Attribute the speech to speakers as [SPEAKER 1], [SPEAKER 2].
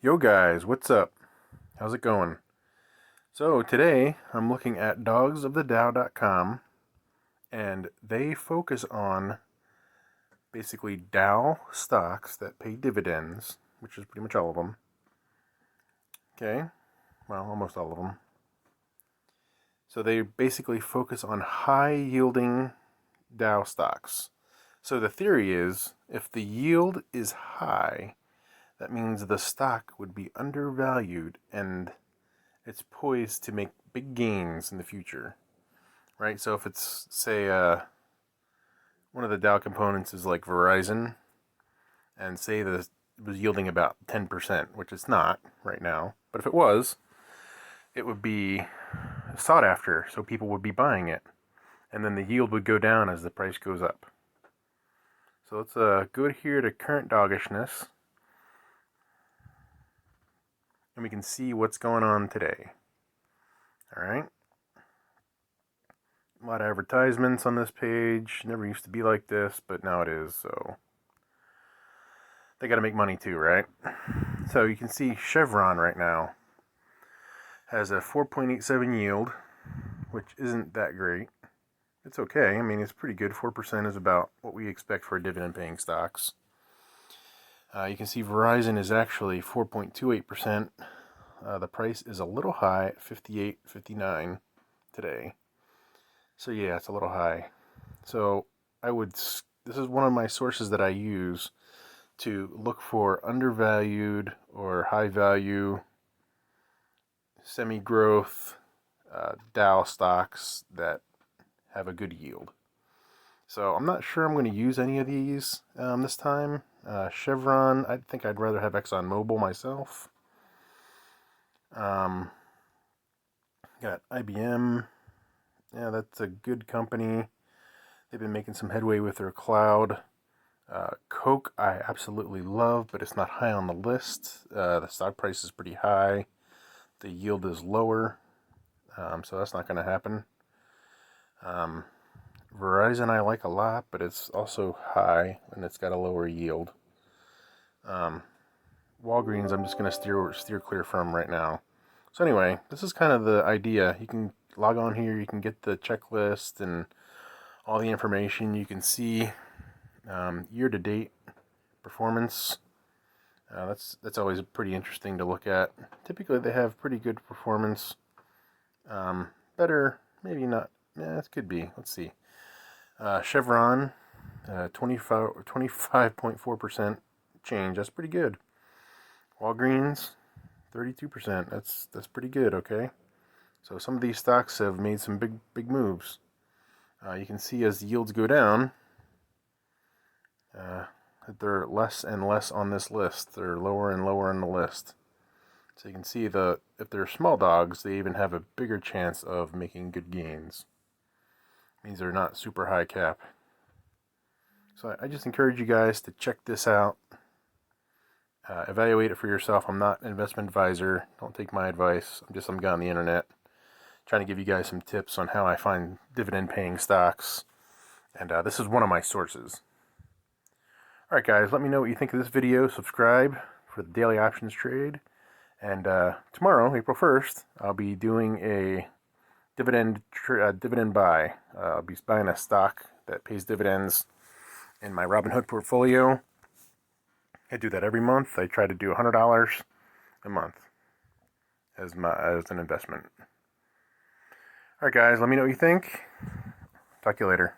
[SPEAKER 1] Yo guys, what's up? How's it going? So today I'm looking at dogsofthedow.com, and they focus on basically Dow stocks that pay dividends, which is pretty much all of them. Okay, well, almost all of them. So they basically focus on high yielding Dow stocks. So the theory is if the yield is high, that means the stock would be undervalued and it's poised to make big gains in the future, right? So if it's, say, one of the Dow components is like Verizon, and say that it was yielding about 10%, which it's not right now, but if it was, it would be sought after, so people would be buying it, and then the yield would go down as the price goes up. So let's go here to current doggishness, and we can see what's going on today. All right. A lot of advertisements on this page. Never used to be like this, but now it is, so they got to make money too, right? So you can see Chevron right now has a 4.87 yield, which isn't that great. It's okay. I mean, it's pretty good. 4% is about what we expect for dividend-paying stocks. You can see Verizon is actually 4.28%. The price is a little high at 58.59 today. So yeah, it's a little high. So this is one of my sources that I use to look for undervalued or high value semi-growth Dow stocks that have a good yield. So I'm not sure I'm going to use any of these this time. Chevron, I think I'd rather have ExxonMobil myself. Got IBM. Yeah, that's a good company. They've been making some headway with their cloud. Coke, I absolutely love, but it's not high on the list. The stock price is pretty high. The yield is lower, so that's not going to happen. Verizon I like a lot, but it's also high, and it's got a lower yield. Walgreens, I'm just going to steer clear from right now. So anyway, this is kind of the idea. You can log on here, you can get the checklist and all the information. You can see year-to-date performance. That's always pretty interesting to look at. Typically, they have pretty good performance. Better, maybe not. Yeah, it could be. Let's see. Chevron, 25.4% change. That's pretty good. Walgreens, 32%. That's pretty good. Okay. So some of these stocks have made some big moves. You can see as the yields go down, that they're less and less on this list. They're lower and lower on the list. So you can see if they're small dogs, they even have a bigger chance of making good gains. It means they're not super high cap. So I just encourage you guys to check this out. Evaluate it for yourself. I'm not an investment advisor. Don't take my advice. I'm just some guy on the internet trying to give you guys some tips on how I find dividend-paying stocks. And this is one of my sources. Alright guys, let me know what you think of this video. Subscribe for the daily options trade. And tomorrow, April 1st, I'll be doing a dividend buy. I'll be buying a stock that pays dividends in my Robinhood portfolio. I do that every month. I try to do $100 a month as an investment. Alright guys, let me know what you think. Talk to you later.